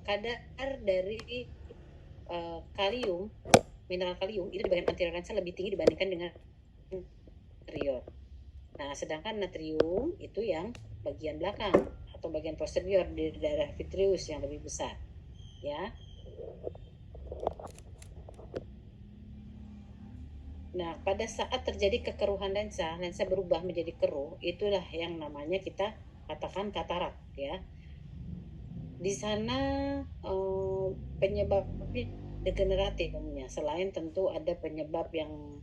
kadar dari kalium, mineral kalium itu di bagian anterior lensa lebih tinggi dibandingkan dengan anterior. Nah, sedangkan natrium itu yang bagian belakang atau bagian posterior di daerah vitreous yang lebih besar, ya. Nah, pada saat terjadi kekeruhan lensa, lensa berubah menjadi keruh, itulah yang namanya kita katakan katarak, ya. Di sana penyebabnya degeneratif umumnya. Selain tentu ada penyebab yang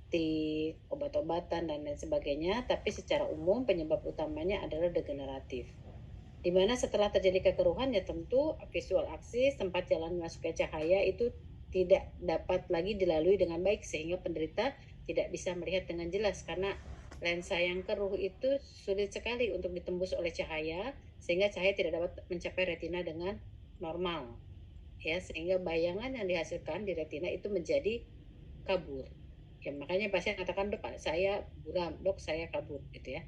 tik, obat-obatan dan lain sebagainya, tapi secara umum penyebab utamanya adalah degeneratif. Di mana setelah terjadi kekeruhan ya tentu visual aksis tempat jalan masuknya cahaya itu tidak dapat lagi dilalui dengan baik sehingga penderita tidak bisa melihat dengan jelas karena lensa yang keruh itu sulit sekali untuk ditembus oleh cahaya sehingga cahaya tidak dapat mencapai retina dengan normal, ya, sehingga bayangan yang dihasilkan di retina itu menjadi kabur. Ya, makanya pasien katakan, "Dok, saya buram, dok, saya kabur," gitu ya.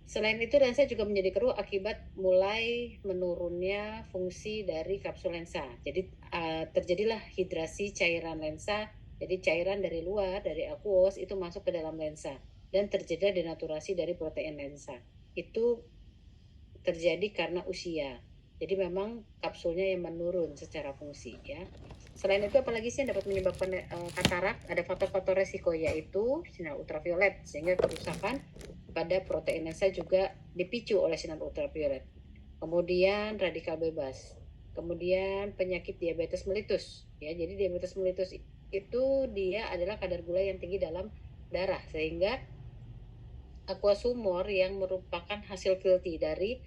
Selain itu, lensa juga menjadi keruh akibat mulai menurunnya fungsi dari kapsul lensa. Jadi terjadilah hidrasi cairan lensa. Jadi cairan dari luar, dari aqueous itu masuk ke dalam lensa dan terjadi denaturasi dari protein lensa. Itu terjadi karena usia. Jadi memang kapsulnya yang menurun secara fungsi, ya. Selain itu apalagi sih yang dapat menyebabkan katarak? Ada faktor-faktor resiko yaitu sinar ultraviolet sehingga kerusakan pada protein lensa juga dipicu oleh sinar ultraviolet. Kemudian radikal bebas. Kemudian penyakit diabetes mellitus, ya. Jadi diabetes mellitus itu dia adalah kadar gula yang tinggi dalam darah sehingga aqueous humor yang merupakan hasil filthy dari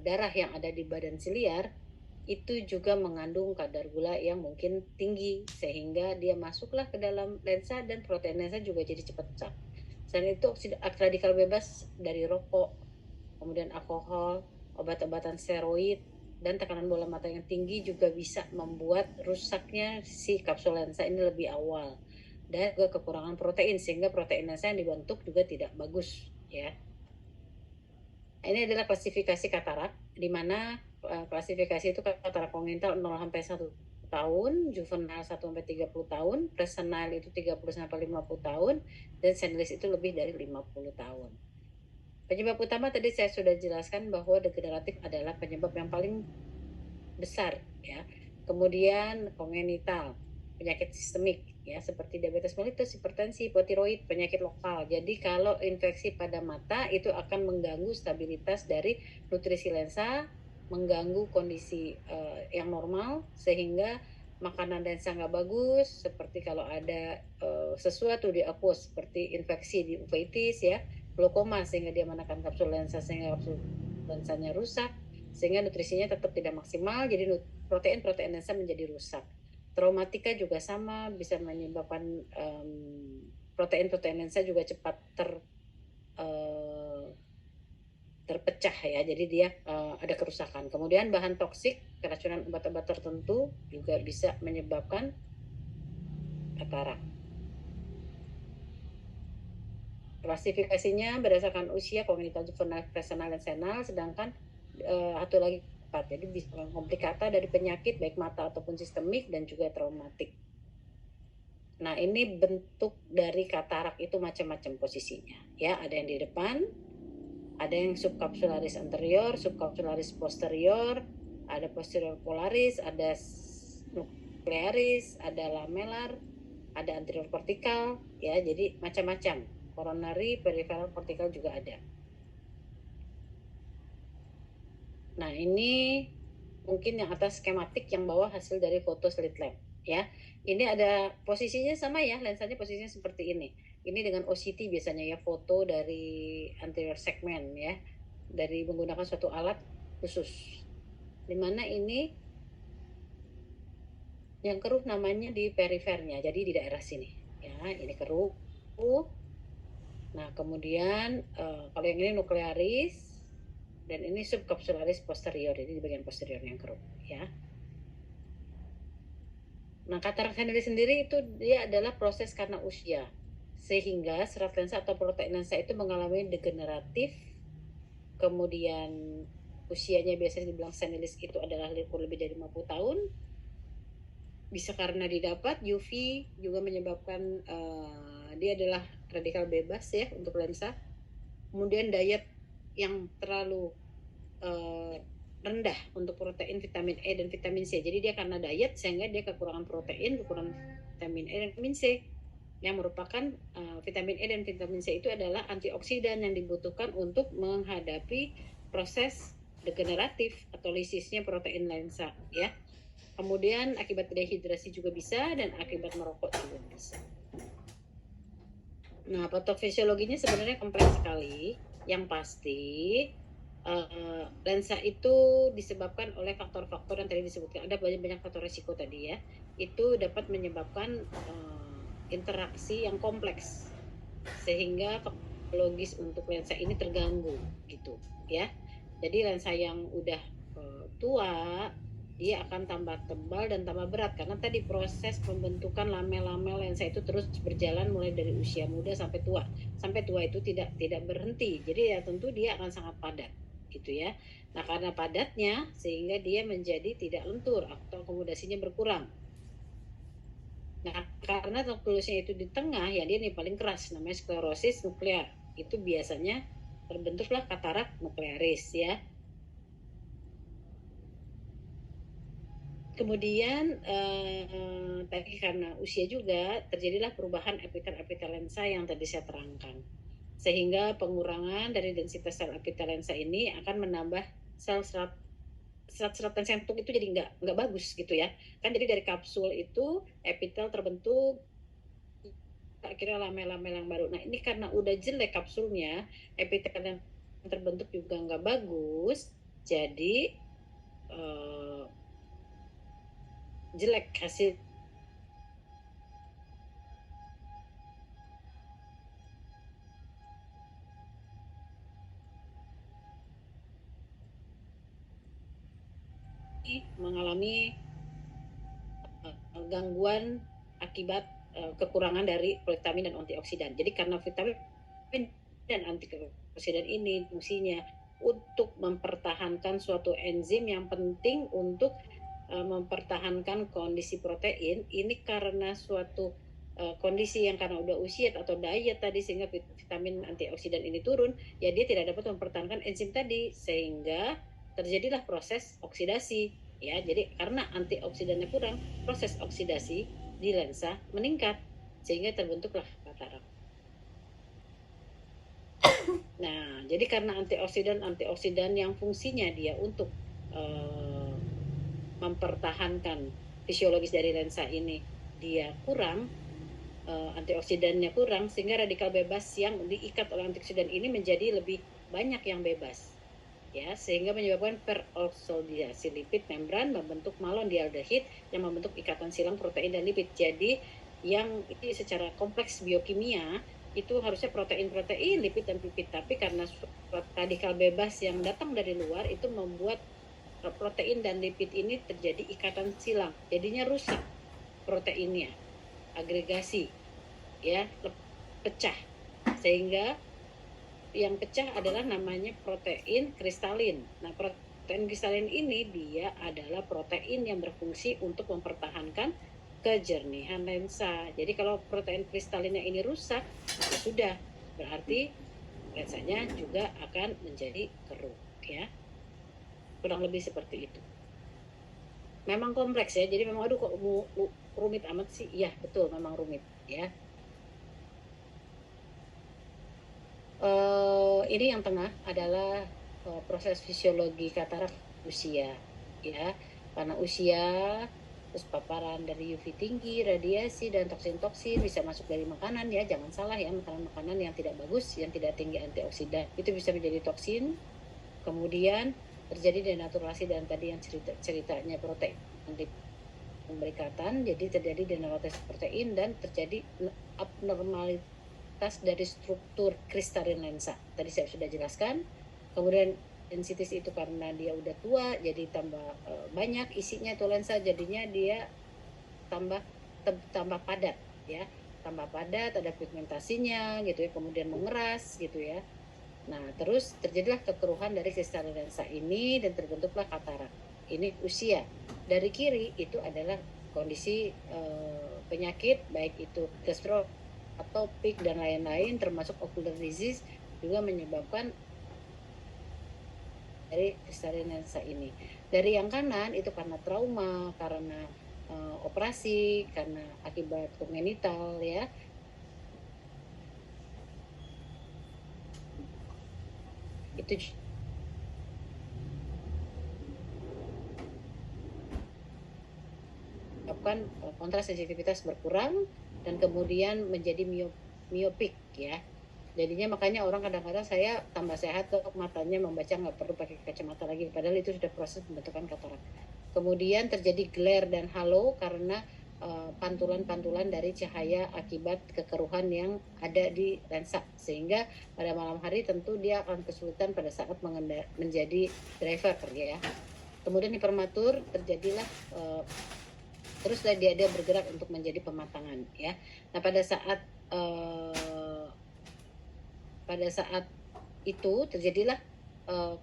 darah yang ada di badan siliar itu juga mengandung kadar gula yang mungkin tinggi sehingga dia masuklah ke dalam lensa dan protein lensa juga jadi cepat pecah. Selain itu radikal bebas dari rokok, kemudian alkohol, obat-obatan steroid, dan tekanan bola mata yang tinggi juga bisa membuat rusaknya si kapsul lensa ini lebih awal. Dan juga kekurangan protein sehingga protein lensa yang dibentuk juga tidak bagus, ya. Ini adalah klasifikasi katarak, di mana klasifikasi itu katarak kongenital 0 sampai 1 tahun, juvenile 1 sampai 30 tahun, presenile itu 30 sampai 50 tahun, dan senilis itu lebih dari 50 tahun. Penyebab utama tadi saya sudah jelaskan bahwa degeneratif adalah penyebab yang paling besar, ya. Kemudian kongenital, penyakit sistemik, ya, seperti diabetes mellitus, hipertensi, hipotiroid, penyakit lokal. Jadi kalau infeksi pada mata itu akan mengganggu stabilitas dari nutrisi lensa, mengganggu kondisi yang normal sehingga makanan lensa nggak bagus, seperti kalau ada sesuatu di aqueous seperti infeksi di uveitis, ya, glaukoma sehingga dia menekan kapsul lensa sehingga kapsul lensanya rusak sehingga nutrisinya tetap tidak maksimal, jadi protein-protein lensa menjadi rusak. Traumatika juga sama, bisa menyebabkan protein-protein lensa juga cepat terpecah, ya, jadi dia ada kerusakan. Kemudian bahan toksik, keracunan obat-obat tertentu juga bisa menyebabkan katarak. Klasifikasinya berdasarkan usia, kognitif, juvenile, presenile, dan senile, sedangkan satu lagi empat. Jadi bisa komplikata dari penyakit baik mata ataupun sistemik dan juga traumatik. Nah, ini bentuk dari katarak itu macam-macam posisinya, ya. Ada yang di depan, ada yang subkapsularis anterior, subkapsularis posterior, ada posterior polaris, ada nuklearis, ada lamellar, ada anterior kortikal, ya. Jadi macam-macam. Coronary, peripheral, kortikal juga ada. Nah, ini mungkin yang atas skematik, yang bawah hasil dari foto slit lamp, ya. Ini ada posisinya sama, ya, lensanya posisinya seperti ini. Ini dengan OCT biasanya, ya, foto dari anterior segment, ya, dari menggunakan suatu alat khusus. Dimana ini yang keruh namanya di perifernya, jadi di daerah sini, ya, ini keruh. Nah, kemudian kalau yang ini nuklearis dan ini subkapsularis posterior, jadi di bagian posterior yang keruh, ya. Nah, katarak sendiri itu dia adalah proses karena usia, sehingga serat lensa atau protein lensa itu mengalami degeneratif, kemudian usianya biasanya dibilang senilis itu adalah lebih dari 50 tahun. Bisa karena didapat UV juga menyebabkan dia adalah radikal bebas ya untuk lensa. Kemudian diet yang terlalu rendah untuk protein, vitamin E dan vitamin C. Jadi dia karena diet sehingga dia kekurangan protein, kekurangan vitamin E dan vitamin C. Yang merupakan vitamin E dan vitamin C itu adalah antioksidan yang dibutuhkan untuk menghadapi proses degeneratif atau lisisnya protein lensa ya. Kemudian akibat dehidrasi juga bisa dan akibat merokok juga bisa. Nah, patofisiologinya sebenarnya kompleks sekali. Yang pasti lensa itu disebabkan oleh faktor-faktor yang tadi disebutkan. Ada banyak faktor risiko tadi ya. Itu dapat menyebabkan interaksi yang kompleks sehingga logis untuk lensa ini terganggu gitu ya. Jadi lensa yang udah tua dia akan tambah tebal dan tambah berat karena tadi proses pembentukan lamel-lamel lensa itu terus berjalan mulai dari usia muda sampai tua. Sampai tua itu tidak berhenti. Jadi ya tentu dia akan sangat padat gitu ya. Nah, karena padatnya sehingga dia menjadi tidak lentur atau akomodasinya berkurang. Nah, karena nukleusnya itu di tengah, ya dia nih paling keras, namanya sklerosis nuklear. Itu biasanya terbentuklah katarak nuklearis ya. Kemudian tadi karena usia juga terjadilah perubahan epitel lensa yang tadi saya terangkan. Sehingga pengurangan dari densitas sel epitel lensa ini akan menambah sel-sel lensa yang itu jadi nggak bagus gitu ya. Kan jadi dari kapsul itu epitel terbentuk akhirnya lamel-lamel yang baru. Nah ini karena udah jelek kapsulnya, epitel yang terbentuk juga nggak bagus, jadi jelek hasil mengalami gangguan akibat kekurangan dari vitamin dan antioksidan. Jadi karena vitamin dan antioksidan ini fungsinya untuk mempertahankan suatu enzim yang penting untuk mempertahankan kondisi protein, ini karena suatu kondisi yang karena udah usia atau diet tadi sehingga vitamin antioksidan ini turun, ya dia tidak dapat mempertahankan enzim tadi sehingga terjadilah proses oksidasi ya. Jadi karena antioksidannya kurang, proses oksidasi di lensa meningkat sehingga terbentuklah katarak. Nah, jadi karena antioksidan yang fungsinya dia untuk mempertahankan fisiologis dari lensa ini dia kurang, antioksidannya kurang, sehingga radikal bebas yang diikat oleh antioksidan ini menjadi lebih banyak yang bebas ya, sehingga menyebabkan peroxidasi lipid membran membentuk malondialdehid yang membentuk ikatan silang protein dan lipid. Jadi yang ini secara kompleks biokimia itu harusnya protein, lipid dan lipid, tapi karena radikal bebas yang datang dari luar itu membuat protein dan lipid ini terjadi ikatan silang, jadinya rusak proteinnya, agregasi ya, pecah, sehingga yang pecah adalah namanya protein kristalin. Nah, protein kristalin ini dia adalah protein yang berfungsi untuk mempertahankan kejernihan lensa. Jadi kalau protein kristalinnya ini rusak, ya sudah, berarti lensanya juga akan menjadi keruh ya. Kurang lebih seperti itu. Memang kompleks ya, jadi memang aduh kok rumit amat sih. Iya, betul, memang rumit ya. Ini yang tengah adalah proses fisiologi katarak usia ya, karena usia, terus paparan dari UV tinggi, radiasi dan toksin-toksin bisa masuk dari makanan ya, jangan salah ya, makanan-makanan yang tidak bagus, yang tidak tinggi antioksidan itu bisa menjadi toksin. Kemudian terjadi denaturasi dan tadi yang ceritanya protein pemberikatan, jadi terjadi denaturasi protein dan terjadi abnormalitas dari struktur kristalin lensa. Tadi saya sudah jelaskan. Kemudian densitas itu karena dia udah tua, jadi tambah banyak isinya itu lensa, jadinya dia tambah padat ya, tambah padat, ada pigmentasinya gitu ya, kemudian mengeras gitu ya. Nah, terus terjadilah kekeruhan dari kristal lensa ini dan terbentuklah katarak. Ini usia. Dari kiri itu adalah kondisi penyakit, baik itu gastro, atopik, dan lain-lain, termasuk ocular disease, juga menyebabkan dari kristal lensa ini. Dari yang kanan itu karena trauma, karena operasi, karena akibat kongenital ya. Itu menyebabkan kontrasensitivitas berkurang dan kemudian menjadi miopik ya. Jadinya makanya orang kadang-kadang saya tambah sehat kok matanya membaca nggak perlu pakai kacamata lagi, padahal itu sudah proses pembentukan katarak. Kemudian terjadi glare dan halo karena pantulan-pantulan dari cahaya akibat kekeruhan yang ada di lensa, sehingga pada malam hari tentu dia akan kesulitan pada saat menjadi driver ya. Kemudian hipermatur terjadilah terus dia bergerak untuk menjadi pematangan ya. Nah pada saat itu terjadilah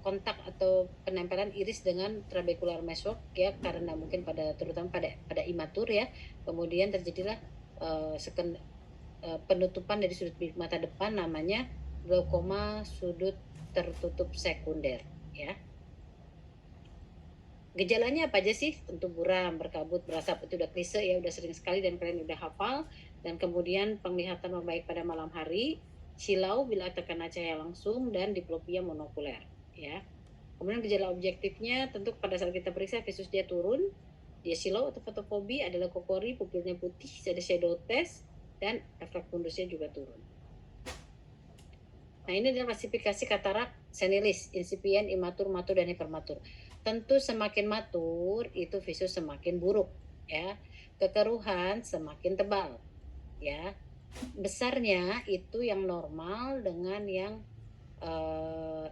kontak atau penempelan iris dengan trabecular meshwork ya, karena mungkin terutama pada imatur ya. Kemudian terjadilah penutupan dari sudut bilik mata depan, namanya glaukoma sudut tertutup sekunder ya. Gejalanya apa aja sih? Tentu buram, berkabut, berasap, itu udah klise ya, udah sering sekali dan kalian udah hafal. Dan kemudian penglihatan membaik pada malam hari, silau bila terkena cahaya langsung, dan diplopia monokuler ya. Kemudian gejala objektifnya tentu pada saat kita periksa visus dia turun, dia silau atau fotofobi, adalah kokori, pupilnya putih, ada shadow test, dan refleks fundusnya juga turun. Nah, ini adalah klasifikasi katarak senilis, insipient, imatur, matur, dan hipermatur. Tentu semakin matur itu visus semakin buruk ya. Kekeruhan semakin tebal ya. Besarnya itu yang normal dengan yang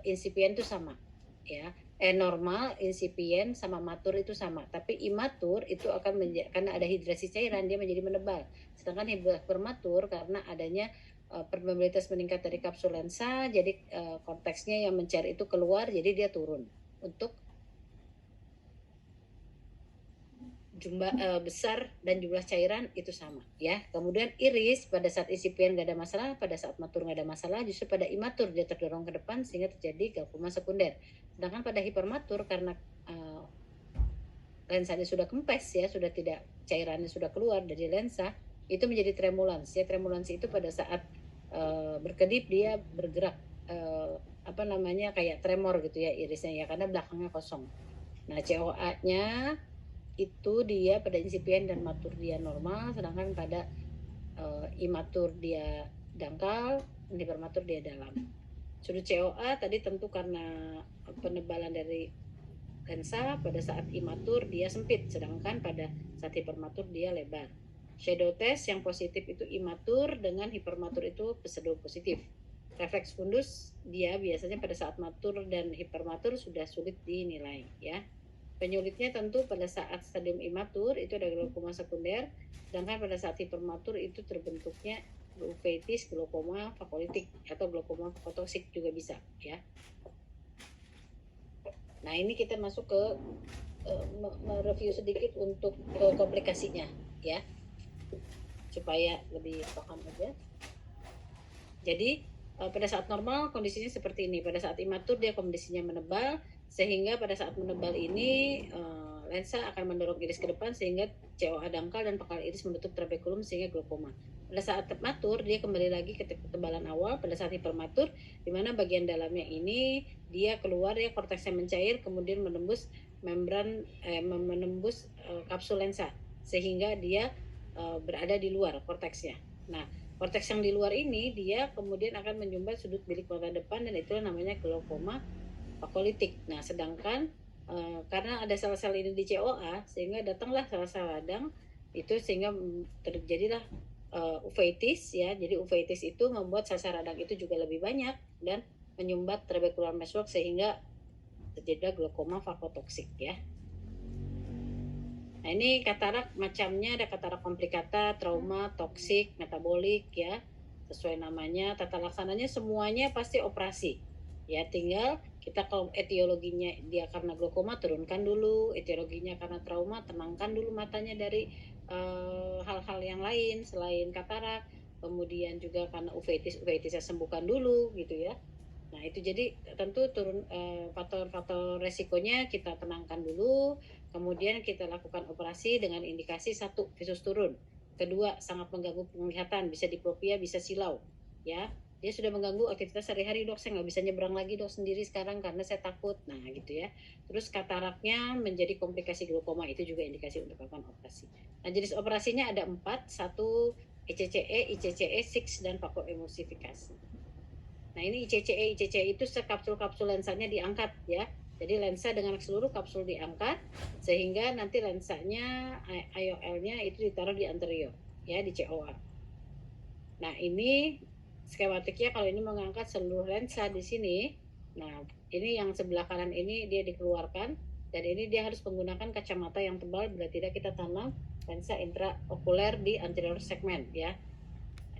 insipient itu sama ya. Normal, insipient sama matur itu sama, tapi imatur itu akan karena ada hidrasi cairan dia menjadi menebal. Sedangkan hipermatur karena adanya permeabilitas meningkat dari kapsul lensa, jadi konteksnya yang mencari itu keluar, jadi dia turun untuk jumlah besar dan jumlah cairan itu sama ya. Kemudian iris pada saat insipient nggak ada masalah, pada saat matur nggak ada masalah, justru pada imatur dia terdorong ke depan sehingga terjadi glaukoma sekunder. Sedangkan pada hipermatur karena lensanya sudah kempes ya, sudah tidak, cairannya sudah keluar dari lensa, itu menjadi tremulans ya. Tremulans itu pada saat berkedip dia bergerak apa namanya kayak tremor gitu ya irisnya ya, karena belakangnya kosong. Nah COA-nya itu dia pada insipient dan matur dia normal, sedangkan pada imatur dia dangkal, hipermatur dia dalam. Sudut COA tadi tentu karena penebalan dari lensa, pada saat imatur dia sempit, sedangkan pada saat hipermatur dia lebar. Shadow test yang positif itu imatur, dengan hipermatur itu pseudo positif. Refleks fundus dia biasanya pada saat matur dan hipermatur sudah sulit dinilai ya. Penyulitnya tentu pada saat stadium imatur itu ada glaukoma sekunder, sedangkan pada saat hipermatur itu terbentuknya uveitis, glaukoma fakolitik atau glaukoma fakotoksik juga bisa ya. Nah ini kita masuk ke mereview sedikit untuk komplikasinya ya, supaya lebih paham aja. Jadi pada saat normal kondisinya seperti ini, pada saat imatur dia kondisinya menebal, sehingga pada saat menebal ini lensa akan mendorong iris ke depan sehingga COA dangkal dan pangkal iris menutup trabekulum sehingga glaukoma. Pada saat matur dia kembali lagi ke ketebalan awal. Pada saat hipermatur di mana bagian dalamnya ini dia keluar ya, korteksnya mencair kemudian menembus membran menembus kapsul lensa sehingga dia berada di luar korteksnya. Nah, korteks yang di luar ini dia kemudian akan menyumbat sudut bilik mata depan dan itulah namanya glaukoma fakolitik. Nah, sedangkan karena ada sel-sel ini di COA sehingga datanglah sel-sel radang itu sehingga terjadilah uveitis ya. Jadi uveitis itu membuat sel-sel radang itu juga lebih banyak dan menyumbat trabecular meshwork sehingga terjadilah glaukoma fakotoksik ya. Nah ini katarak macamnya ada katarak komplikata, trauma, toksik, metabolik ya. Sesuai namanya, tata laksananya semuanya pasti operasi. Ya, tinggal kita kalau etiologinya dia karena glaukoma turunkan dulu, etiologinya karena trauma tenangkan dulu matanya dari hal-hal yang lain selain katarak, kemudian juga karena uveitisnya sembuhkan dulu gitu ya. Nah, itu jadi tentu faktor-faktor resikonya kita tenangkan dulu, kemudian kita lakukan operasi dengan indikasi satu, visus turun. Kedua, sangat mengganggu penglihatan, bisa diplopia, bisa silau. Ya, dia sudah mengganggu aktivitas sehari-hari, dok. Saya nggak bisa nyebrang lagi, dok, sendiri sekarang karena saya takut. Nah, gitu ya. Terus kataraknya menjadi komplikasi glaukoma, itu juga indikasi untuk melakukan operasi. Nah, jenis operasinya ada 4, satu ECCE, ICCE, 6, dan fakoemulsifikasi. Nah, ini ICCE itu sekapsul-kapsul lensanya diangkat ya. Jadi lensa dengan seluruh kapsul diangkat sehingga nanti lensanya IOL-nya itu ditaruh di anterior ya, di COA. Nah, ini skematiknya kalau ini mengangkat seluruh lensa di sini. Nah, ini yang sebelah kanan ini dia dikeluarkan dan ini dia harus menggunakan kacamata yang tebal bila tidak kita tanam lensa intraokuler di anterior segment ya.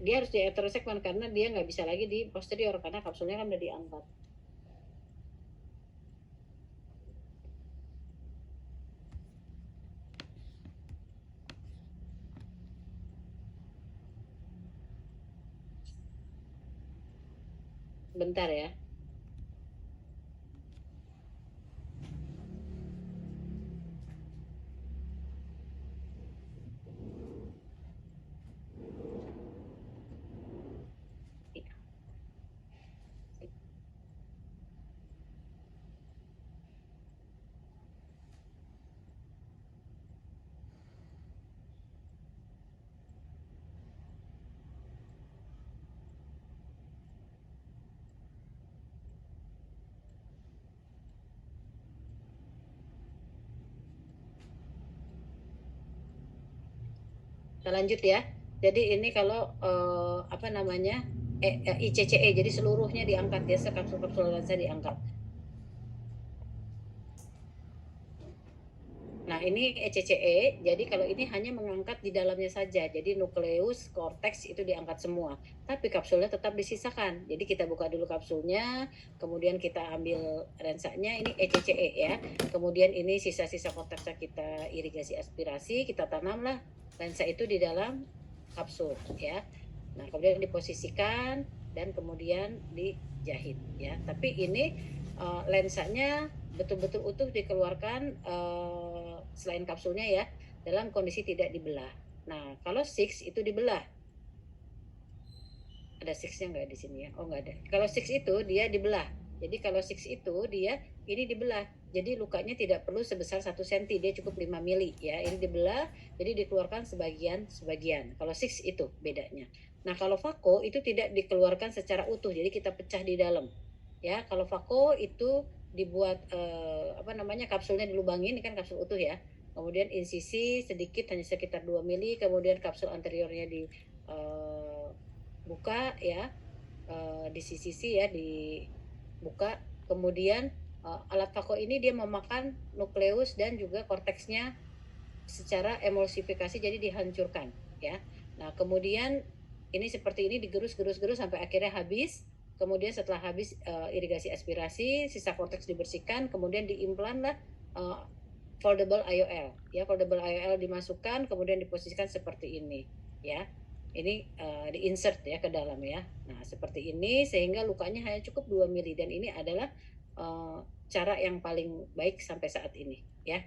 Dia harus di anterior segment karena dia nggak bisa lagi di posterior karena kapsulnya kan udah diangkat. Bentar ya. Kita lanjut ya. Jadi ini kalau apa namanya ICCE, jadi seluruhnya diangkat ya, sekapsul-kapsul lensa diangkat. Nah, ini ECCE, jadi kalau ini hanya mengangkat di dalamnya saja, jadi nukleus, korteks itu diangkat semua. Tapi kapsulnya tetap disisakan. Jadi kita buka dulu kapsulnya, kemudian kita ambil lensanya, ini ECCE ya. Kemudian ini sisa-sisa korteksnya kita irigasi aspirasi, kita tanamlah lensa itu di dalam kapsul ya. Nah, kemudian diposisikan dan kemudian dijahit ya. Tapi ini lensanya betul-betul utuh dikeluarkan selain kapsulnya ya, dalam kondisi tidak dibelah. Nah, kalau six itu dibelah. Ada sixnya nggak di sini ya? Oh, nggak ada. Kalau six itu dia dibelah. Jadi kalau six itu dia ini dibelah. Jadi lukanya tidak perlu sebesar 1 cm, dia cukup 5 mili ya. Ini dibelah, jadi dikeluarkan sebagian-sebagian. Kalau six itu bedanya. Nah, kalau Vako itu tidak dikeluarkan secara utuh, jadi kita pecah di dalam. Ya, kalau Vako itu dibuat apa namanya, kapsulnya dilubangin, ini kan kapsul utuh ya. Kemudian insisi sedikit hanya sekitar 2 mili, kemudian kapsul anteriornya dibuka ya, di sisi ya dibuka. Kemudian alat Vako ini dia memakan nukleus dan juga korteksnya secara emulsifikasi, jadi dihancurkan ya. Nah, kemudian ini seperti ini digerus-gerus-gerus sampai akhirnya habis. Kemudian setelah habis irigasi aspirasi, sisa korteks dibersihkan, kemudian diimplan lah foldable IOL ya. Foldable IOL dimasukkan, kemudian diposisikan seperti ini ya. Ini diinsert ya ke dalam ya. Nah, seperti ini sehingga lukanya hanya cukup 2 mili dan ini adalah cara yang paling baik sampai saat ini ya.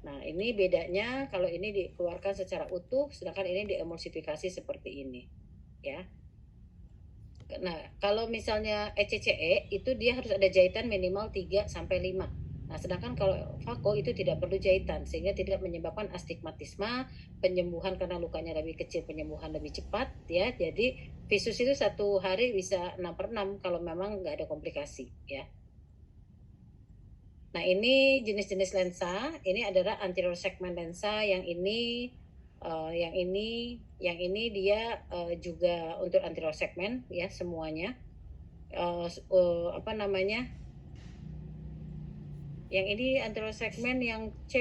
Nah, ini bedanya kalau ini dikeluarkan secara utuh, sedangkan ini diemulsifikasi seperti ini ya. Nah, kalau misalnya ECCE itu dia harus ada jahitan minimal 3 sampai 5. Nah, sedangkan kalau Vako itu tidak perlu jahitan sehingga tidak menyebabkan astigmatisme, penyembuhan karena lukanya lebih kecil, penyembuhan lebih cepat ya. Jadi visus itu 1 hari bisa 6/6 kalau memang nggak ada komplikasi ya. Nah, ini jenis-jenis lensa. Ini adalah anterior segment lensa. Yang ini dia juga untuk anterior segment ya semuanya. Apa namanya? Yang ini anterior segment yang C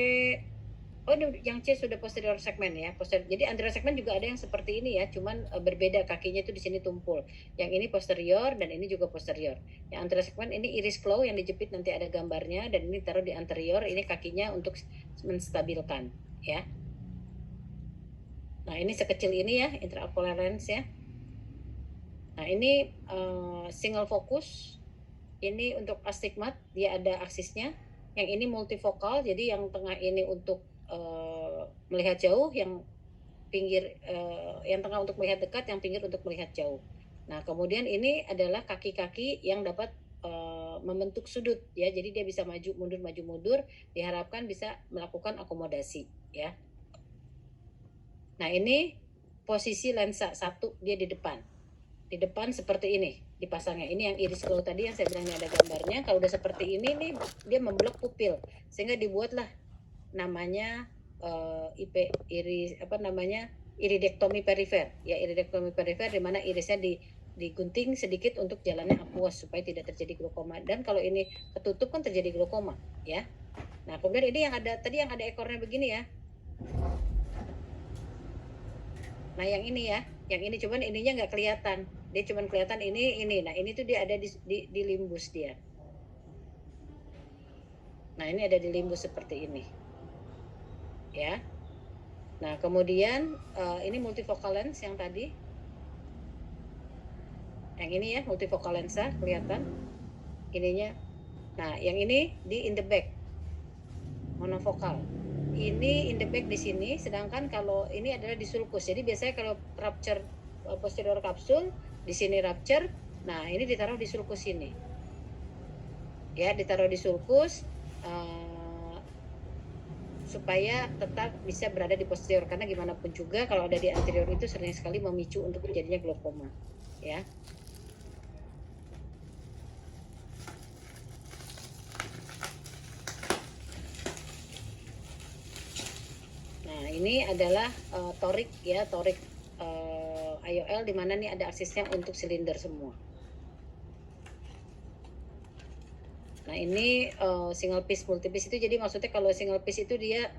Oh, yang C sudah posterior segmen ya. Jadi anterior segmen juga ada yang seperti ini ya, cuman berbeda kakinya itu di sini tumpul. Yang ini posterior dan ini juga posterior. Yang anterior segmen ini iris flow yang dijepit nanti ada gambarnya dan ini taruh di anterior, ini kakinya untuk menstabilkan ya. Nah, ini sekecil ini ya intraocular lens ya. Nah, ini single fokus. Ini untuk astigmat, dia ada aksisnya. Yang ini multifokal, jadi yang tengah ini untuk melihat jauh, yang pinggir yang tengah untuk melihat dekat, yang pinggir untuk melihat jauh. Nah, kemudian ini adalah kaki-kaki yang dapat membentuk sudut ya. Jadi dia bisa maju mundur, diharapkan bisa melakukan akomodasi ya. Nah, ini posisi lensa satu dia di depan. Di depan seperti ini dipasangnya. Ini yang iris flow tadi yang saya bilang ada gambarnya. Kalau udah seperti ini nih dia memblok pupil sehingga dibuatlah namanya iridektomi perifer ya, iridektomi perifer di mana irisnya digunting sedikit untuk jalannya aqueous supaya tidak terjadi glaukoma. Dan kalau ini ketutup kan terjadi glaukoma ya. Nah, kemudian ini yang ada tadi yang ada ekornya begini ya. Nah, yang ini ya, yang ini cuman ininya nggak kelihatan. Dia cuman kelihatan ini. Nah, ini tuh dia ada di limbus dia. Nah, ini ada di limbus seperti ini. Ya. Nah, kemudian ini multifocal lens yang tadi. Yang ini ya, multifocal lensa kelihatan ininya. Nah, yang ini di in the back. Monofokal. Ini in the back di sini, sedangkan kalau ini adalah di sulcus. Jadi biasanya kalau rupture posterior kapsul, di sini rupture. Nah, ini ditaruh di sulcus ini. Ya, ditaruh di sulcus supaya tetap bisa berada di posterior, karena gimana pun juga kalau ada di anterior itu sering sekali memicu untuk terjadinya glaukoma ya. Nah, ini adalah torik ya, torik IOL di mana nih ada aksesnya untuk silinder semua. Nah, ini single piece multipiece itu, jadi maksudnya kalau single piece itu dia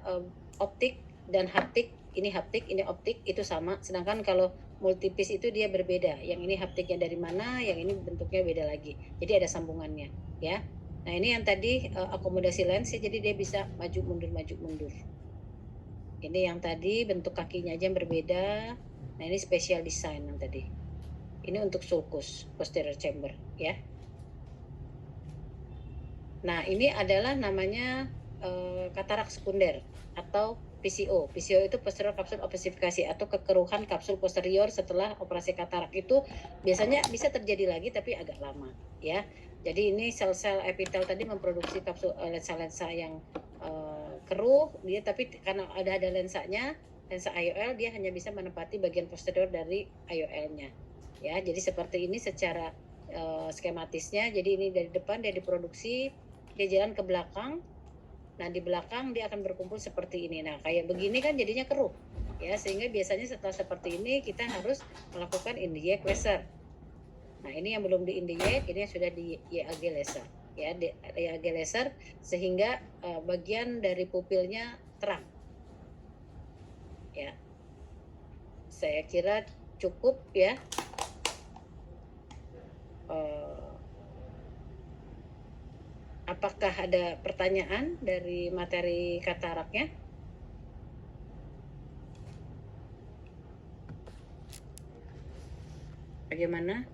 optik dan haptik. Ini haptik, ini optik, itu sama. Sedangkan kalau multipiece itu dia berbeda. Yang ini haptiknya dari mana, yang ini bentuknya beda lagi. Jadi ada sambungannya ya. Nah, ini yang tadi akomodasi lens ya, jadi dia bisa maju mundur maju mundur. Ini yang tadi bentuk kakinya aja yang berbeda. Nah, ini special design yang tadi. Ini untuk sulcus posterior chamber ya. Nah, ini adalah namanya katarak sekunder atau PCO. PCO itu posterior kapsul ossifikasi atau kekeruhan kapsul posterior setelah operasi katarak. Itu biasanya bisa terjadi lagi tapi agak lama ya. Jadi ini sel-sel epitel tadi memproduksi kapsul lensa-lensa yang keruh dia, tapi karena ada lensanya, lensa IOL, dia hanya bisa menempati bagian posterior dari IOL-nya ya. Jadi seperti ini secara skematisnya. Jadi ini dari depan dia diproduksi, dia jalan ke belakang. Nah, di belakang dia akan berkumpul seperti ini. Nah, kayak begini kan jadinya keruh ya, sehingga biasanya setelah seperti ini kita harus melakukan inject laser. Nah, ini yang belum di inject, ini yang sudah di YAG laser ya, di YAG laser sehingga bagian dari pupilnya terang ya. Saya kira cukup ya. Apakah ada pertanyaan dari materi kataraknya? Bagaimana?